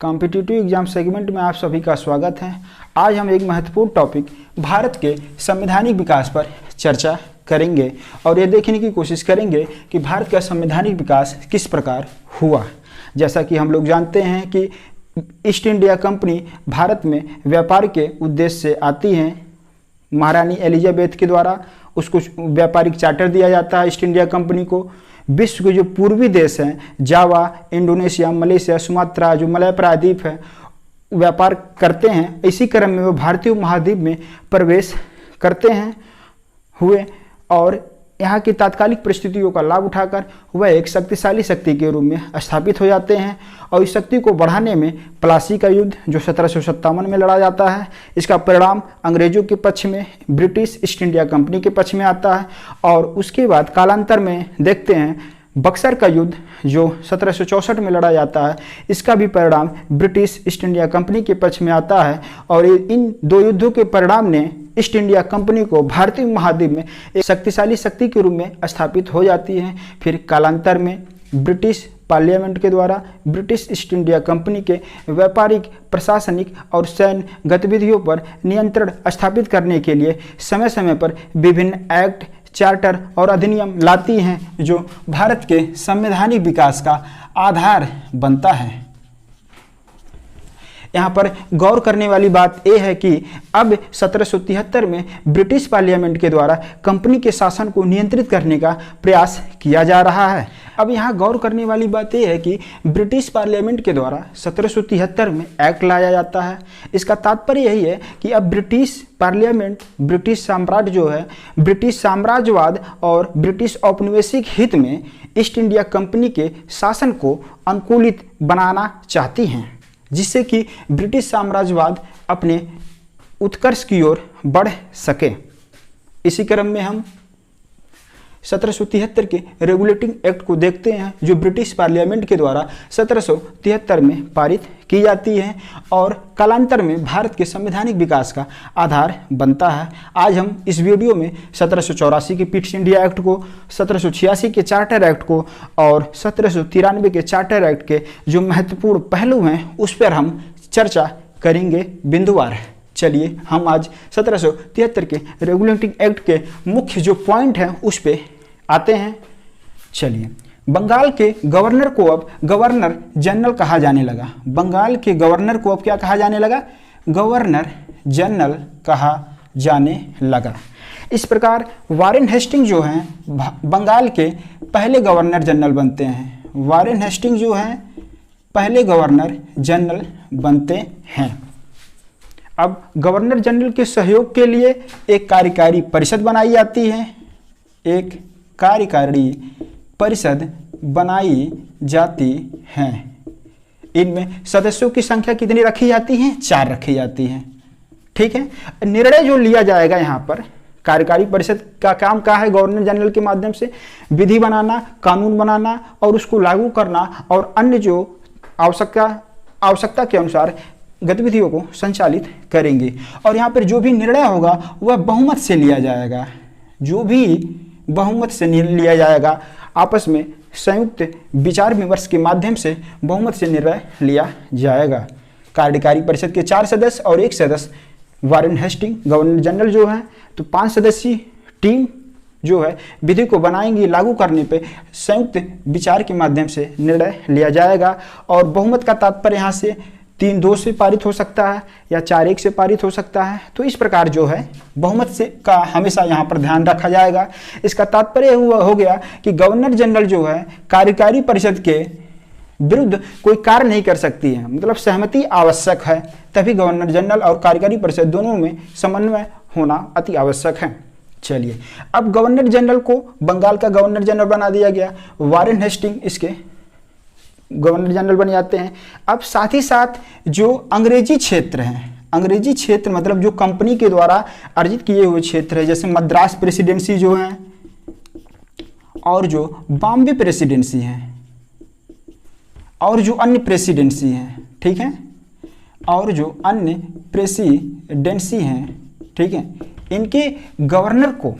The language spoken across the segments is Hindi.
कॉम्पिटिटिव एग्जाम सेगमेंट में आप सभी का स्वागत है। आज हम एक महत्वपूर्ण टॉपिक भारत के संवैधानिक विकास पर चर्चा करेंगे और ये देखने की कोशिश करेंगे कि भारत का संवैधानिक विकास किस प्रकार हुआ। जैसा कि हम लोग जानते हैं कि ईस्ट इंडिया कंपनी भारत में व्यापार के उद्देश्य से आती हैं। महारानी एलिजाबेथ के द्वारा उसको व्यापारिक चार्टर दिया जाता है ईस्ट इंडिया कंपनी को। विश्व के जो पूर्वी देश हैं, जावा, इंडोनेशिया, मलेशिया, सुमात्रा, जो मलय प्रायद्वीप है, व्यापार करते हैं। इसी क्रम में वो भारतीय उपमहाद्वीप में प्रवेश करते हैं हुए और यहाँ की तात्कालिक परिस्थितियों का लाभ उठाकर वह एक शक्तिशाली शक्ति के रूप में स्थापित हो जाते हैं। और इस शक्ति को बढ़ाने में प्लासी का युद्ध जो 1757 में लड़ा जाता है, इसका परिणाम अंग्रेजों के पक्ष में, ब्रिटिश ईस्ट इंडिया कंपनी के पक्ष में आता है। और उसके बाद कालांतर में देखते हैं बक्सर का युद्ध जो 1764 में लड़ा जाता है, इसका भी परिणाम ब्रिटिश ईस्ट इंडिया कंपनी के पक्ष में आता है। और इन दो युद्धों के परिणाम ने ईस्ट इंडिया कंपनी को भारतीय महाद्वीप में एक शक्तिशाली शक्ति के रूप में स्थापित हो जाती है। फिर कालांतर में ब्रिटिश पार्लियामेंट के द्वारा ब्रिटिश ईस्ट इंडिया कंपनी के व्यापारिक, प्रशासनिक और सैन्य गतिविधियों पर नियंत्रण स्थापित करने के लिए समय समय पर विभिन्न एक्ट, चार्टर और अधिनियम लाती हैं जो भारत के संवैधानिक विकास का आधार बनता है। यहाँ पर गौर करने वाली बात यह है कि अब 1773 में ब्रिटिश पार्लियामेंट के द्वारा कंपनी के शासन को नियंत्रित करने का प्रयास किया जा रहा है। अब यहाँ गौर करने वाली बात यह है कि ब्रिटिश पार्लियामेंट के द्वारा 1773 में एक्ट लाया जाता है। इसका तात्पर्य यही है कि अब ब्रिटिश पार्लियामेंट, ब्रिटिश साम्राज्य जो है, ब्रिटिश साम्राज्यवाद और ब्रिटिश औपनिवेशिक हित में ईस्ट इंडिया कंपनी के शासन को अनुकूलित बनाना चाहती हैं, जिससे कि ब्रिटिश साम्राज्यवाद अपने उत्कर्ष की ओर बढ़ सके। इसी क्रम में हम 1773 के रेगुलेटिंग एक्ट को देखते हैं जो ब्रिटिश पार्लियामेंट के द्वारा 1773 में पारित की जाती है और कालांतर में भारत के संवैधानिक विकास का आधार बनता है। आज हम इस वीडियो में 1784 के पिट्स इंडिया एक्ट को, 1786 के चार्टर एक्ट को और 1793 के चार्टर एक्ट के जो महत्वपूर्ण पहलू हैं उस पर हम चर्चा करेंगे बिंदुवार। चलिए हम आज 1773 के रेगुलेटिंग एक्ट के मुख्य जो पॉइंट हैं उस पर आते हैं। चलिए, बंगाल के गवर्नर को अब गवर्नर जनरल कहा जाने लगा। बंगाल के गवर्नर को अब क्या कहा जाने लगा? गवर्नर जनरल कहा जाने लगा। इस प्रकार वारेन हेस्टिंग जो हैं बंगाल के पहले गवर्नर जनरल बनते हैं। वारेन हेस्टिंग जो हैं पहले गवर्नर जनरल बनते हैं। अब गवर्नर जनरल के सहयोग के लिए एक कार्यकारी परिषद बनाई जाती है। एक कार्यकारी परिषद बनाई जाती है। इनमें सदस्यों की संख्या कितनी रखी जाती है? 4 रखी जाती है। ठीक है। निर्णय जो लिया जाएगा यहाँ पर, कार्यकारी परिषद का काम क्या है? गवर्नर जनरल के माध्यम से विधि बनाना, कानून बनाना और उसको लागू करना और अन्य जो आवश्यकता के अनुसार गतिविधियों को संचालित करेंगे। और यहाँ पर जो भी निर्णय होगा वह बहुमत से लिया जाएगा। जो भी बहुमत से लिया जाएगा, आपस में संयुक्त विचार विमर्श के माध्यम से बहुमत से निर्णय लिया जाएगा। कार्यकारी परिषद के 4 सदस्य और 1 सदस्य वारेन हेस्टिंग गवर्नर जनरल जो है, तो 5 सदस्यीय टीम जो है विधि को बनाएंगी। लागू करने पे संयुक्त विचार के माध्यम से निर्णय लिया जाएगा। और बहुमत का तात्पर्य यहाँ से 3-2 से पारित हो सकता है या 4-1 से पारित हो सकता है। तो इस प्रकार जो है बहुमत से का हमेशा यहाँ पर ध्यान रखा जाएगा। इसका तात्पर्य हो गया कि गवर्नर जनरल जो है कार्यकारी परिषद के विरुद्ध कोई कार्य नहीं कर सकती है, मतलब सहमति आवश्यक है। तभी गवर्नर जनरल और कार्यकारी परिषद दोनों में समन्वय होना अति आवश्यक है। चलिए, अब गवर्नर जनरल को बंगाल का गवर्नर जनरल बना दिया गया। वारेन हेस्टिंग इसके गवर्नर जनरल बन जाते हैं। अब साथ ही साथ जो अंग्रेजी क्षेत्र हैं, अंग्रेजी क्षेत्र मतलब जो कंपनी के द्वारा अर्जित किए हुए क्षेत्र है, जैसे मद्रास प्रेसिडेंसी जो है और जो बॉम्बे प्रेसिडेंसी है और जो अन्य प्रेसिडेंसी हैं, ठीक है, और जो अन्य प्रेसिडेंसी हैं, ठीक है, इनके गवर्नर को,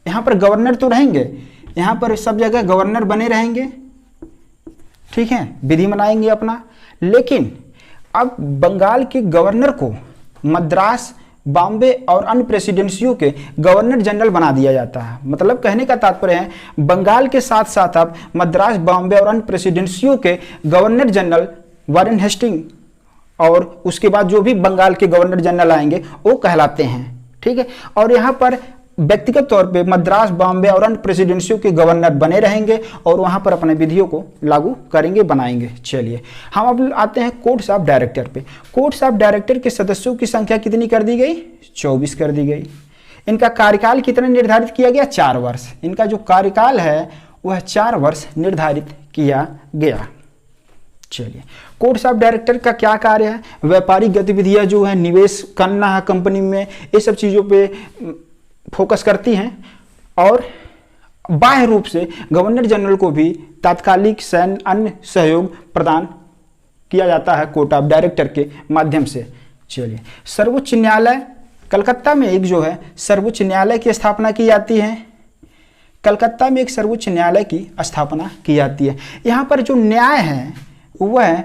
यहाँ पर गवर्नर तो रहेंगे, यहाँ पर सब जगह गवर्नर बने रहेंगे, ठीक है, विधि बनाएंगे अपना, लेकिन अब बंगाल के गवर्नर को मद्रास, बॉम्बे और अन्य प्रेसिडेंसियों के गवर्नर जनरल बना दिया जाता है। मतलब कहने का तात्पर्य है बंगाल के साथ साथ अब मद्रास, बॉम्बे और अन्य प्रेसिडेंसियों के गवर्नर जनरल वारेन हेस्टिंग और उसके बाद जो भी बंगाल के गवर्नर जनरल आएंगे वो कहलाते हैं। ठीक है, और यहाँ पर व्यक्तिगत तौर पे मद्रास, बॉम्बे और अन्य प्रेसिडेंसियों के गवर्नर बने रहेंगे और वहाँ पर अपने विधियों को लागू करेंगे, बनाएंगे। चलिए हम अब आते हैं कोर्ट्स ऑफ डायरेक्टर पे। कोर्ट्स ऑफ डायरेक्टर के सदस्यों की संख्या कितनी कर दी गई? 24 कर दी गई। इनका कार्यकाल कितना निर्धारित किया गया? 4 वर्ष। इनका जो कार्यकाल है वह 4 वर्ष निर्धारित किया गया। चलिए, कोर्ट्स ऑफ डायरेक्टर का क्या कार्य है? व्यापारिक गतिविधियां जो है, निवेश करना है कंपनी में, ये सब चीज़ों पे फोकस करती हैं और बाह्य रूप से गवर्नर जनरल को भी तात्कालिक सैन्य अन्य सहयोग प्रदान किया जाता है कोर्ट ऑफ डायरेक्टर के माध्यम से। चलिए, सर्वोच्च न्यायालय कलकत्ता में एक जो है सर्वोच्च न्यायालय की स्थापना की जाती है। कलकत्ता में एक सर्वोच्च न्यायालय की स्थापना की जाती है। यहाँ पर जो न्याय है वह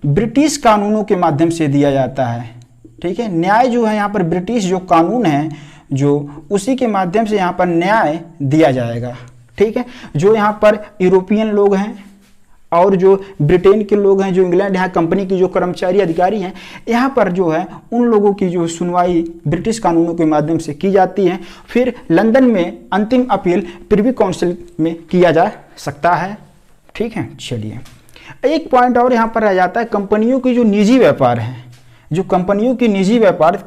ब्रिटिश कानूनों के माध्यम से दिया जाता है। ठीक है, न्याय जो है यहाँ पर ब्रिटिश जो कानून है जो उसी के माध्यम से यहाँ पर न्याय दिया जाएगा। ठीक है, जो यहाँ पर यूरोपियन लोग हैं और जो ब्रिटेन के लोग हैं, जो इंग्लैंड यहाँ कंपनी की जो कर्मचारी अधिकारी हैं, यहाँ पर जो है उन लोगों की जो सुनवाई ब्रिटिश कानूनों के माध्यम से की जाती है। फिर लंदन में अंतिम अपील प्रिवी काउंसिल में किया जा सकता है। ठीक है, चलिए एक पॉइंट और यहाँ पर रह जाता है, कंपनियों की जो निजी व्यापार है, जो कंपनियों की निजी व्यापार,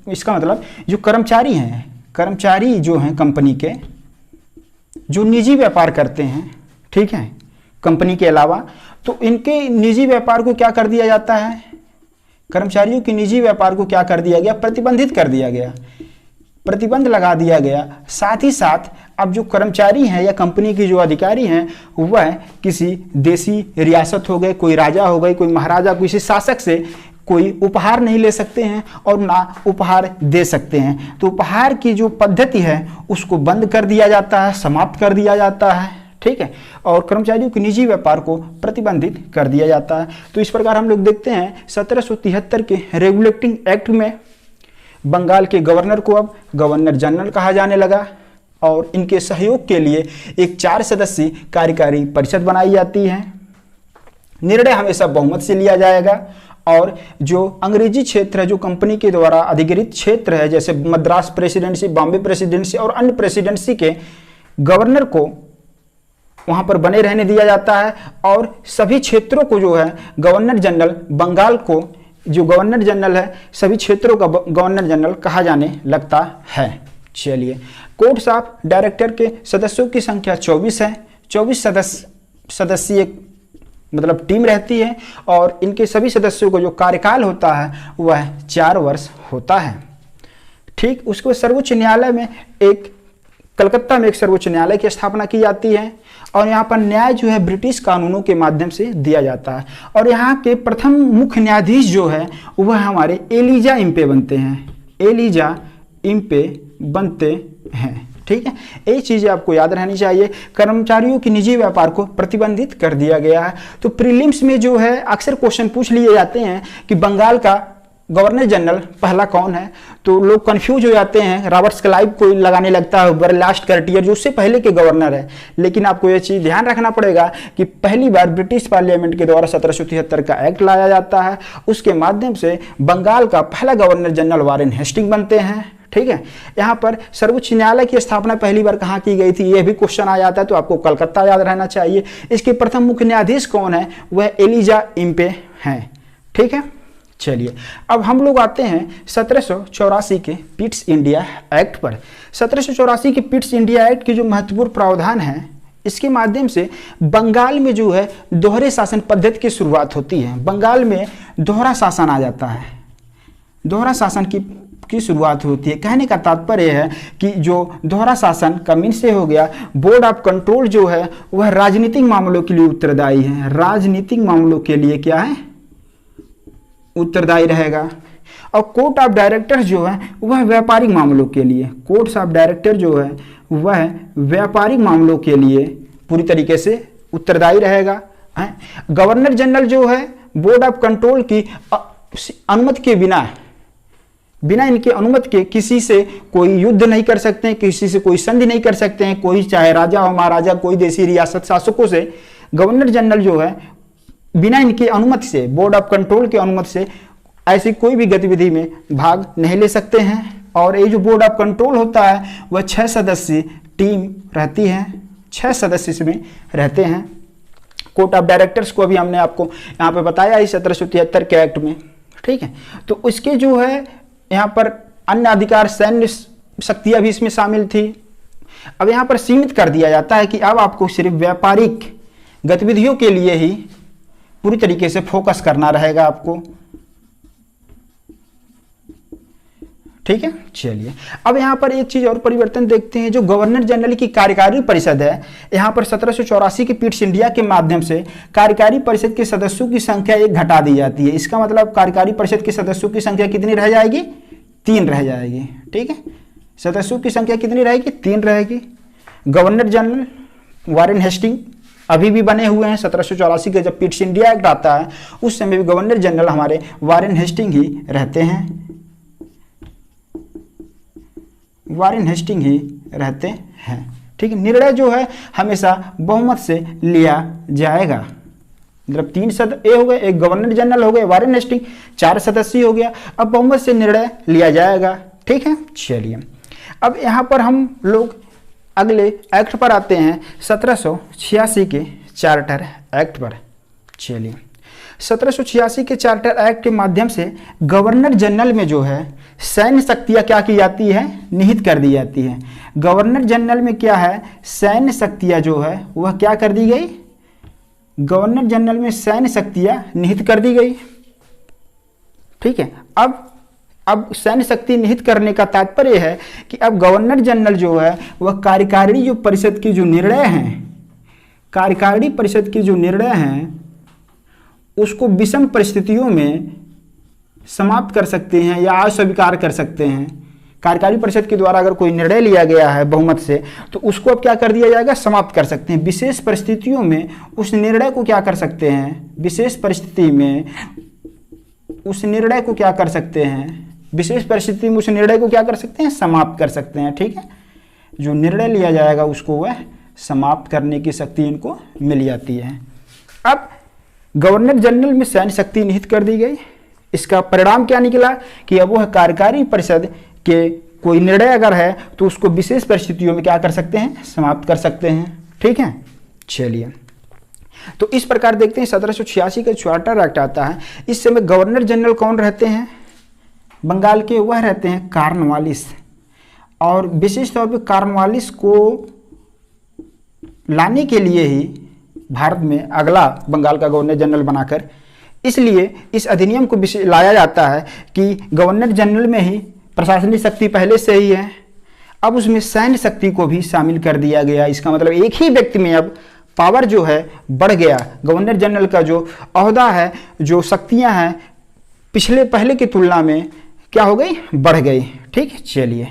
इसका मतलब जो कर्मचारी हैं, कर्मचारी जो हैं कंपनी के जो निजी व्यापार करते हैं, ठीक है, कंपनी के अलावा, तो इनके निजी व्यापार को क्या कर दिया जाता है? कर्मचारियों की निजी व्यापार को क्या कर दिया गया? प्रतिबंधित कर दिया गया, प्रतिबंध लगा दिया गया। साथ ही साथ अब जो कर्मचारी हैं या कंपनी के जो अधिकारी हैं वह किसी देसी रियासत हो गए, कोई राजा हो गए, कोई महाराजा, किसी शासक से कोई उपहार नहीं ले सकते हैं और ना उपहार दे सकते हैं। तो उपहार की जो पद्धति है उसको बंद कर दिया जाता है, समाप्त कर दिया जाता है। ठीक है, और कर्मचारियों के निजी व्यापार को प्रतिबंधित कर दिया जाता है। तो इस प्रकार हम लोग देखते हैं 1773 के रेगुलेटिंग एक्ट में बंगाल के गवर्नर को अब गवर्नर जनरल कहा जाने लगा और इनके सहयोग के लिए एक 4 सदस्यीय कार्यकारी परिषद बनाई जाती है। निर्णय हमेशा बहुमत से लिया जाएगा और जो अंग्रेजी क्षेत्र है, जो कंपनी के द्वारा अधिकृत क्षेत्र है, जैसे मद्रास प्रेसिडेंसी, बॉम्बे प्रेसिडेंसी और अन्य प्रेसिडेंसी के गवर्नर को वहां पर बने रहने दिया जाता है और सभी क्षेत्रों को जो है गवर्नर जनरल, बंगाल को जो गवर्नर जनरल है सभी क्षेत्रों का गवर्नर जनरल कहा जाने लगता है। चलिए, कोर्ट्स ऑफ डायरेक्टर के सदस्यों की संख्या 24 है। 24 सदस्यीय मतलब टीम रहती है और इनके सभी सदस्यों को जो कार्यकाल होता है वह 4 वर्ष होता है। ठीक, उसके बाद सर्वोच्च न्यायालय में एक कलकत्ता में एक सर्वोच्च न्यायालय की स्थापना की जाती है और यहाँ पर न्याय जो है ब्रिटिश कानूनों के माध्यम से दिया जाता है और यहाँ के प्रथम मुख्य न्यायाधीश जो है वह हमारे एलिजा इम्पे बनते हैं। एलिजा इम्पे बनते हैं। ठीक है, ये चीज़ें आपको याद रहनी चाहिए। कर्मचारियों की निजी व्यापार को प्रतिबंधित कर दिया गया है। तो प्रीलिम्स में जो है अक्सर क्वेश्चन पूछ लिए जाते हैं कि बंगाल का गवर्नर जनरल पहला कौन है, तो लोग कंफ्यूज हो जाते हैं। रॉबर्ट्स क्लाइव को लगाने लगता है बर्लास्ट कर्टियर जो उससे पहले के गवर्नर है। लेकिन आपको यह चीज़ ध्यान रखना पड़ेगा कि पहली बार ब्रिटिश पार्लियामेंट के द्वारा 1773 का एक्ट लाया जाता है, उसके माध्यम से बंगाल का पहला गवर्नर जनरल वारेन हेस्टिंग बनते हैं। ठीक है, यहाँ पर सर्वोच्च न्यायालय की स्थापना पहली बार कहाँ की गई थी, यह भी क्वेश्चन आ जाता है, तो आपको कलकत्ता याद रहना चाहिए। इसके प्रथम मुख्य न्यायाधीश कौन है, वह एलिजा इम्पे हैं। ठीक है, चलिए अब हम लोग आते हैं 1784 के पिट्स इंडिया एक्ट पर। 1784 के पिट्स इंडिया एक्ट की जो महत्वपूर्ण प्रावधान है, इसके माध्यम से बंगाल में जो है दोहरे शासन पद्धति की शुरुआत होती है। बंगाल में दोहरा शासन आ जाता है, दोहरा शासन की शुरुआत होती है। कहने का तात्पर्य है कि जो दोहरा शासन का मीन से हो गया, बोर्ड ऑफ कंट्रोल जो है वह राजनीतिक मामलों के लिए उत्तरदायी है। राजनीतिक मामलों के लिए क्या है, उत्तरदायी रहेगा। और कोर्ट ऑफ डायरेक्टर जो है वह व्यापारिक मामलों के लिए, कोर्ट्स ऑफ डायरेक्टर जो है वह व्यापारिक मामलों के लिए पूरी तरीके से उत्तरदायी रहेगा। गवर्नर जनरल जो है बोर्ड ऑफ कंट्रोल की अनुमति के बिना इनके अनुमति के किसी से कोई युद्ध नहीं कर सकते हैं, किसी से कोई संधि नहीं कर सकते हैं, कोई चाहे राजा हो महाराजा, कोई देशी रियासत शासकों से गवर्नर जनरल जो है बिना इनकी अनुमति से, बोर्ड ऑफ कंट्रोल की अनुमति से ऐसी कोई भी गतिविधि में भाग नहीं ले सकते हैं। और ये जो बोर्ड ऑफ कंट्रोल होता है वह 6 सदस्यीय टीम रहती है, 6 सदस्य इसमें रहते हैं। कोर्ट ऑफ डायरेक्टर्स को अभी हमने आपको यहाँ पे बताया ही 1773 के एक्ट में, ठीक है। तो उसके जो है यहाँ पर अन्य अधिकार, सैन्य शक्तियाँ भी इसमें शामिल थी। अब यहाँ पर सीमित कर दिया जाता है कि अब आपको सिर्फ व्यापारिक गतिविधियों के लिए ही पूरी तरीके से फोकस करना रहेगा आपको, ठीक है। चलिए अब यहाँ पर एक चीज और परिवर्तन देखते हैं। जो गवर्नर जनरल की कार्यकारी परिषद है, यहाँ पर 1784 की पीट्स इंडिया के माध्यम से कार्यकारी परिषद के सदस्यों की संख्या 1 घटा दी जाती है। इसका मतलब कार्यकारी परिषद के सदस्यों की संख्या कितनी रह जाएगी? 3 रह जाएगी, ठीक है। सदस्यों की संख्या कितनी रहेगी? 3 रहेगी। गवर्नर जनरल वारेन हेस्टिंग अभी भी बने हुए हैं। 1784 के जब पीट्स इंडिया एक्ट आता है उस समय भी गवर्नर जनरल हमारे वारेन हेस्टिंग ही रहते हैं, वारेन हेस्टिंग ही रहते हैं, ठीक है। निर्णय जो है हमेशा बहुमत से लिया जाएगा। मतलब 3 ये हो गए, एक गवर्नर जनरल हो गए, वारेन हेस्टिंग, 4 सदस्य हो गया। अब बहुमत से निर्णय लिया जाएगा, ठीक है। चलिए अब यहाँ पर हम लोग अगले एक्ट पर आते हैं, 1786 के चार्टर एक्ट पर। चलिए 1786 के चार्टर एक्ट के माध्यम से गवर्नर जनरल में जो है सैन्य शक्तियाँ क्या की जाती है? निहित कर दी जाती है। गवर्नर जनरल में क्या है? सैन्य शक्तियाँ जो है वह क्या कर दी गई? गवर्नर जनरल में सैन्य शक्तियाँ निहित कर दी गई, ठीक है। अब सैन्य शक्ति निहित करने का तात्पर्य है कि अब गवर्नर जनरल जो है वह कार्यकारिणी जो परिषद की जो निर्णय हैं, कार्यकारिणी परिषद की जो निर्णय हैं उसको विषम परिस्थितियों में समाप्त कर सकते हैं या अस्वीकार कर सकते हैं। कार्यकारी परिषद के द्वारा अगर कोई निर्णय लिया गया है बहुमत से तो उसको अब क्या कर दिया जाएगा? समाप्त कर सकते हैं। विशेष परिस्थितियों में उस निर्णय को क्या कर सकते हैं? विशेष परिस्थिति में उस निर्णय को क्या कर सकते हैं? विशेष परिस्थिति में उस निर्णय को क्या कर सकते हैं? समाप्त कर सकते हैं, ठीक है। जो निर्णय लिया जाएगा उसको वह समाप्त करने की शक्ति इनको मिल जाती है। अब गवर्नर जनरल में सैन्य शक्ति निहित कर दी गई। इसका परिणाम क्या निकला कि अब वह कार्यकारी परिषद के कोई निर्णय अगर है तो उसको विशेष परिस्थितियों में क्या कर सकते हैं? समाप्त कर सकते हैं, ठीक है। चलिए तो इस प्रकार देखते हैं 1786 का चार्टर एक्ट आता है। इस समय गवर्नर जनरल कौन रहते हैं? बंगाल के वह रहते हैं कॉर्नवालिस। और विशेष तौर पर कॉर्नवालिस को लाने के लिए ही भारत में अगला बंगाल का गवर्नर जनरल बनाकर, इसलिए इस अधिनियम को लाया जाता है कि गवर्नर जनरल में ही प्रशासनिक शक्ति पहले से ही है, अब उसमें सैन्य शक्ति को भी शामिल कर दिया गया। इसका मतलब एक ही व्यक्ति में अब पावर जो है बढ़ गया। गवर्नर जनरल का जो ओहदा है, जो शक्तियां हैं, पहले की तुलना में क्या हो गई? बढ़ गई, ठीक है। चलिए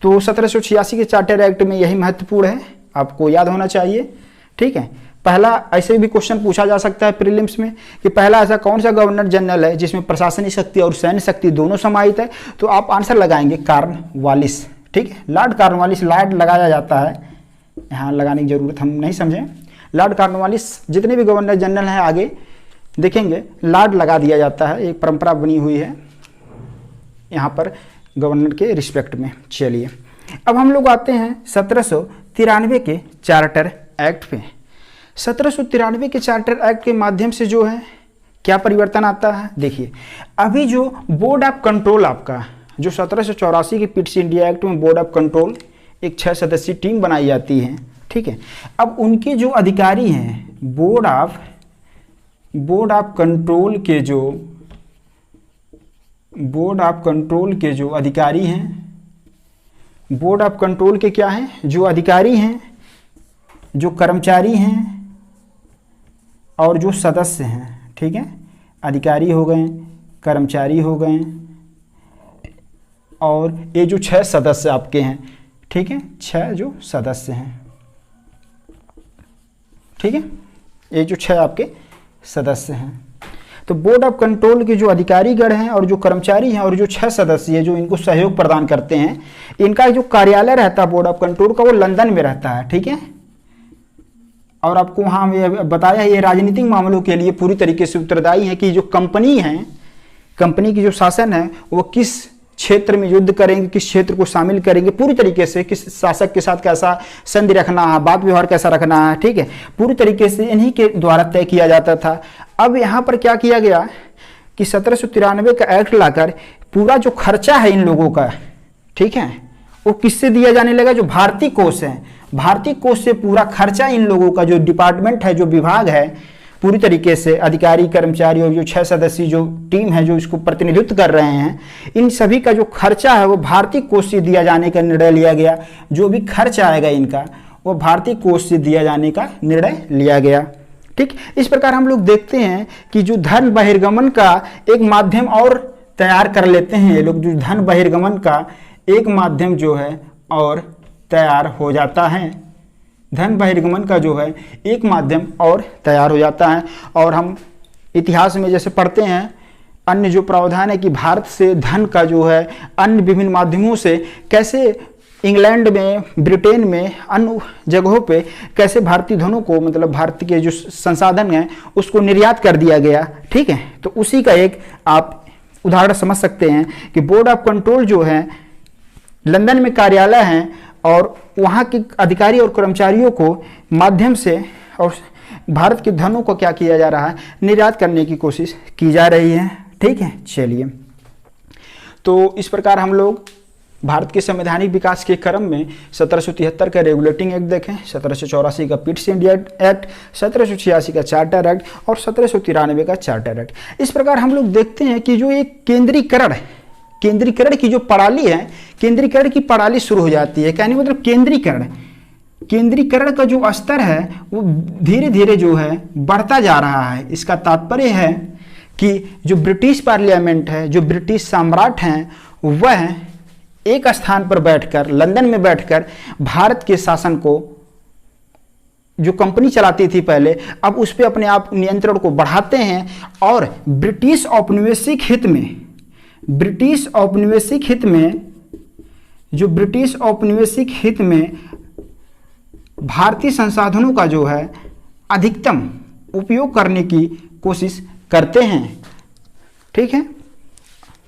तो 1786 के चार्टर एक्ट में यही महत्वपूर्ण है, आपको याद होना चाहिए, ठीक है। पहला ऐसे भी क्वेश्चन पूछा जा सकता है प्रीलिम्स में कि पहला ऐसा कौन सा गवर्नर जनरल है जिसमें प्रशासनिक शक्ति और सैन्य शक्ति दोनों समाहित है? तो आप आंसर लगाएंगे कॉर्नवालिस, ठीक है। लॉर्ड कॉर्नवालिस, लॉर्ड लगाया जाता है, यहाँ लगाने की जरूरत हम नहीं समझें। लॉर्ड कॉर्नवालिस, जितने भी गवर्नर जनरल हैं आगे देखेंगे लॉर्ड लगा दिया जाता है, एक परंपरा बनी हुई है यहाँ पर गवर्नर के रिस्पेक्ट में। चलिए अब हम लोग आते हैं 1793 के चार्टर एक्ट पे। 1793 के चार्टर एक्ट के माध्यम से जो है क्या परिवर्तन आता है? देखिए अभी जो बोर्ड ऑफ कंट्रोल आपका, जो 1784 के पीट्स इंडिया एक्ट में बोर्ड ऑफ कंट्रोल एक 6 सदस्यीय टीम बनाई जाती है, ठीक है। अब उनके जो अधिकारी हैं, बोर्ड ऑफ कंट्रोल के जो अधिकारी हैं, बोर्ड ऑफ कंट्रोल के क्या हैं? जो अधिकारी हैं, जो कर्मचारी हैं और जो सदस्य हैं, ठीक है। अधिकारी हो गए, कर्मचारी हो गए और ये जो 6 सदस्य आपके हैं, ठीक है, 6 जो सदस्य हैं, ठीक है, ये जो 6 आपके सदस्य हैं। तो बोर्ड ऑफ कंट्रोल के जो अधिकारीगण हैं और जो कर्मचारी हैं और जो 6 सदस्य हैं जो इनको सहयोग प्रदान करते हैं, इनका जो कार्यालय रहता है बोर्ड ऑफ कंट्रोल का, वो लंदन में रहता है। ठीक है, और आपको वहाँ ये बताया ये राजनीतिक मामलों के लिए पूरी तरीके से उत्तरदायी है कि जो कंपनी है, कंपनी की जो शासन है वो किस क्षेत्र में युद्ध करेंगे, किस क्षेत्र को शामिल करेंगे, पूरी तरीके से किस शासक के साथ कैसा संधि रखना है, बात व्यवहार कैसा रखना है। ठीक है, पूरी तरीके से इन्हीं के द्वारा तय किया जाता था। अब यहाँ पर क्या किया गया कि 1793 का एक्ट लाकर पूरा जो खर्चा है इन लोगों का, ठीक है, वो किससे दिया जाने लगा, जो भारतीय कोष है, भारतीय कोष से पूरा खर्चा इन लोगों का, जो डिपार्टमेंट है, जो विभाग है, पूरी तरीके से अधिकारी कर्मचारी और जो 6 सदस्यीय जो टीम है जो इसको प्रतिनिधित्व कर रहे हैं, इन सभी का जो खर्चा है वो भारतीय कोष से दिया जाने का निर्णय लिया गया। जो भी खर्च आएगा इनका वो भारतीय कोष से दिया जाने का निर्णय लिया गया। ठीक, इस प्रकार हम लोग देखते हैं कि जो धन बहिर्गमन का एक माध्यम और तैयार कर लेते हैं ये लोग, जो धन बहिर्गमन का एक माध्यम जो है और तैयार हो जाता है, धन बहिर्गमन का जो है एक माध्यम और तैयार हो जाता है। और हम इतिहास में जैसे पढ़ते हैं अन्य जो प्रावधान है कि भारत से धन का जो है अन्य विभिन्न माध्यमों से कैसे इंग्लैंड में, ब्रिटेन में, अन्य जगहों पे कैसे भारतीय धनों को, मतलब भारत के जो संसाधन हैं उसको निर्यात कर दिया गया। ठीक है, तो उसी का एक आप उदाहरण समझ सकते हैं कि बोर्ड ऑफ कंट्रोल जो है लंदन में कार्यालय है और वहाँ के अधिकारी और कर्मचारियों को माध्यम से और भारत के धनों को क्या किया जा रहा है, निर्यात करने की कोशिश की जा रही है। ठीक है, चलिए, तो इस प्रकार हम लोग भारत के संवैधानिक विकास के क्रम में 1773 का रेगुलेटिंग एक्ट देखें, 1784 का पिट्स इंडिया एक्ट, 1786 का चार्टर एक्ट और 1793 का चार्टर एक्ट। इस प्रकार हम लोग देखते हैं कि जो एक केंद्रीकरण की जो प्रणाली है, केंद्रीकरण की प्रणाली शुरू हो जाती है। कहने मतलब केंद्रीकरण का जो स्तर है वो धीरे धीरे जो है बढ़ता जा रहा है। इसका तात्पर्य है कि जो ब्रिटिश पार्लियामेंट है, जो ब्रिटिश सम्राट हैं, वह एक स्थान पर बैठकर, लंदन में बैठकर भारत के शासन को, जो कंपनी चलाती थी पहले, अब उस पर अपने आप नियंत्रण को बढ़ाते हैं और ब्रिटिश औपनिवेशिक हित में, ब्रिटिश औपनिवेशिक हित में भारतीय संसाधनों का जो है अधिकतम उपयोग करने की कोशिश करते हैं। ठीक है,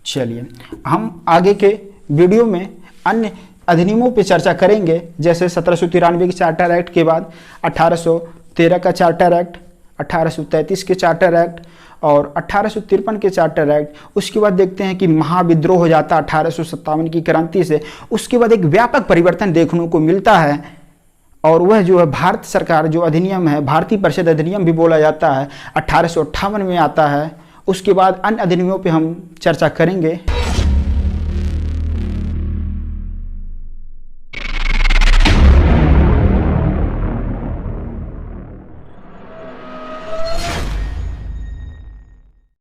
चलिए हम आगे के वीडियो में अन्य अधिनियमों पर चर्चा करेंगे, जैसे 1793 के चार्टर एक्ट के बाद 1813 का चार्टर एक्ट, 1833 के चार्टर एक्ट और 1853 के चार्टर एक्ट। उसके बाद देखते हैं कि महाविद्रोह हो जाता 1857 की क्रांति से। उसके बाद एक व्यापक परिवर्तन देखने को मिलता है और वह जो है भारत सरकार जो अधिनियम है, भारतीय परिषद अधिनियम भी बोला जाता है, 1858 में आता है। उसके बाद अन्य अधिनियमों पे हम चर्चा करेंगे।